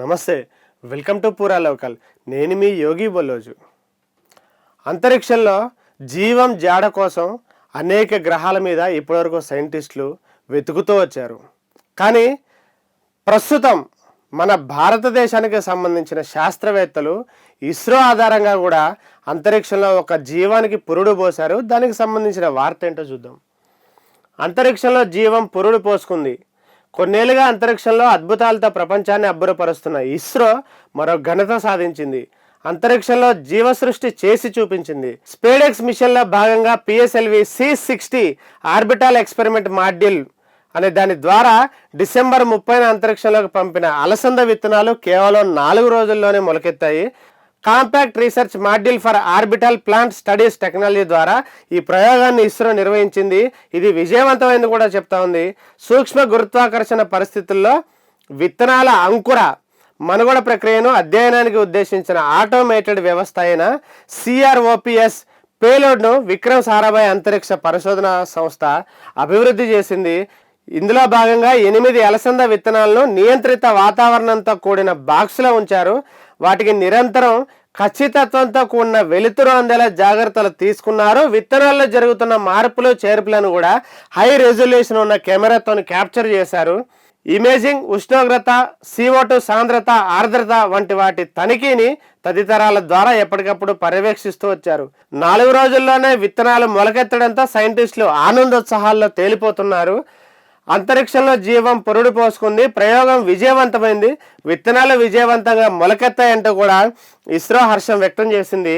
నమస్తే, welcome to పూరా local. నేను మీ యోగి బొల్లోజు. అంతరిక్షంలో జీవం జాడ కోసం అనేక గ్రహాల మీద ఇప్పటివరకు సైంటిస్టులు వెతుకుతూ వచ్చారు. కానీ ప్రస్తుతం మన భారతదేశానికి సంబంధించిన శాస్త్రవేత్తలు ఇస్రో ఆధారంగా కూడా అంతరిక్షంలో ఒక జీవానికి పురుడు పోశారు. దానికి సంబంధించిన వార్త ఏంటో చూద్దాం. అంతరిక్షంలో జీవం పురుడు పోసుకుంది. కొన్నేళ్లుగా అంతరిక్షంలో అద్భుతాలతో ప్రపంచాన్ని అబ్బురపరుస్తున్న ఇస్రో మరో ఘనత సాధించింది. అంతరిక్షంలో జీవ సృష్టి చేసి చూపించింది. స్పేడెక్స్ మిషన్లో భాగంగా PSLV C60 orbital experiment module అనే దాని ద్వారా డిసెంబర్ 30న అంతరిక్షంలోకి పంపిన అలసంద విత్తనాలు కేవలం 4 రోజుల్లోనే మొలకెత్తాయి. Compact research module for orbital plant studies technology ద్వారా ఈ ప్రయోగాన్ని ఇస్రో నిర్వహించింది. ఇది విజయవంతమైంది కూడా చెప్తా ఉంది. సూక్ష్మ గురుత్వాకర్షణ పరిస్థితుల్లో విత్తనాల అంకుర మనుగడ ప్రక్రియను అధ్యయనానికి ఉద్దేశించిన ఆటోమేటెడ్ వ్యవస్థ అయిన CROPS పేలోడ్ను విక్రమ్ సారాభాయ్ అంతరిక్ష పరిశోధన సంస్థ అభివృద్ధి చేసింది. ఇందులో భాగంగా 8 అలసంద విత్తనాలను నియంత్రిత వాతావరణంతో కూడిన బాక్సులో ఉంచారు. వాటికి నిరంతరం ఖచ్చితత్వంతో కూడిన వెలుతురు అందేలా జాగ్రత్తలు తీసుకున్నారు. విత్తనాల్లో జరుగుతున్న మార్పులు చేర్పులను కూడా హై రెజల్యూషన్ ఉన్న కెమెరాతో క్యాప్చర్ చేశారు. ఇమేజింగ్, ఉష్ణోగ్రత, CO2 సాంద్రత, ఆర్ద్రత వంటి వాటి తనిఖీని తదితరాల ద్వారా ఎప్పటికప్పుడు పర్యవేక్షిస్తూ వచ్చారు. 4 రోజుల్లోనే విత్తనాలు మొలకెత్తడంతో సైంటిస్టులు ఆనందోత్సాహాల్లో తేలిపోతున్నారు. అంతరిక్షంలో జీవం పురుడు పోసుకుంది. ప్రయోగం విజయవంతమైంది. విత్తనాలు విజయవంతంగా మొలకెత్తాయంటూ కూడా ఇస్రో హర్షం వ్యక్తం చేసింది.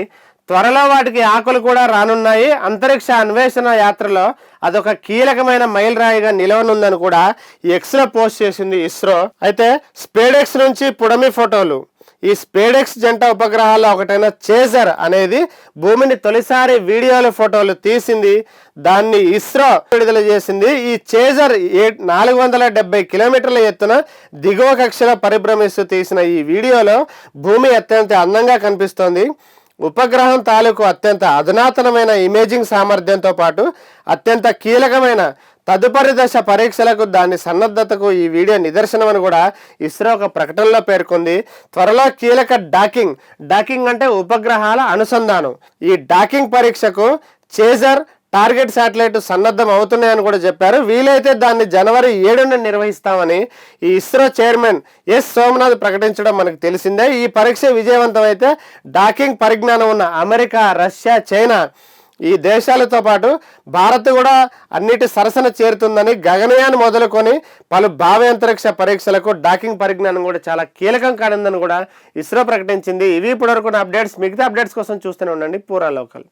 త్వరలో వాటికి ఆకులు కూడా రానున్నాయి. అంతరిక్ష అన్వేషణ యాత్రలో అదొక కీలకమైన మైలురాయిగా నిలవనుందని కూడా ఎక్స్లో పోస్ట్ చేసింది ఇస్రో. అయితే స్పేడెక్స్ నుంచి పుడమి ఫోటోలు. ఈ స్పేడెక్స్ జంట ఉపగ్రహాల్లో ఒకటైన చేజర్ అనేది భూమిని తొలిసారి వీడియోలు ఫోటోలు తీసింది. దాన్ని ఇస్రో విడుదల చేసింది. ఈ చేజర్ 470 కిలోమీటర్ల ఎత్తున దిగువ కక్షలో పరిభ్రమిస్తూ తీసిన ఈ వీడియోలో భూమి అత్యంత అందంగా కనిపిస్తోంది. ఉపగ్రహం తాలూకు అత్యంత అధునాతనమైన ఇమేజింగ్ సామర్థ్యంతో పాటు అత్యంత కీలకమైన తదుపరి దశ పరీక్షలకు దాని సన్నద్ధతకు ఈ వీడియో నిదర్శనం అని కూడా ఇస్రో ఒక ప్రకటనలో పేర్కొంది. త్వరలో కీలక డాకింగ్ అంటే ఉపగ్రహాల అనుసంధానం. ఈ డాకింగ్ పరీక్షకు చేజర్, టార్గెట్ శాటిలైట్ సన్నద్ధం అవుతున్నాయని కూడా చెప్పారు. వీలైతే దాన్ని జనవరి 7న నిర్వహిస్తామని ఈ ఇస్రో చైర్మన్ ఎస్ సోమనాథ్ ప్రకటించడం మనకు తెలిసిందే. ఈ పరీక్ష విజయవంతమైతే డాకింగ్ పరిజ్ఞానం ఉన్న అమెరికా, రష్యా, చైనా ఈ దేశాలతో పాటు భారత్ కూడా అన్నిటి సరసన చేరుతుందని, గగనయాన్ మొదలుకొని పలు భావ్యంతరిక్ష పరీక్షలకు డాకింగ్ పరిజ్ఞానం కూడా చాలా కీలకం కానుందని కూడా ఇస్రో ప్రకటించింది. ఇవి ఇప్పటివరకు అప్డేట్స్. మిగతా అప్డేట్స్ కోసం చూస్తూనే ఉండండి పూరా లోకల్.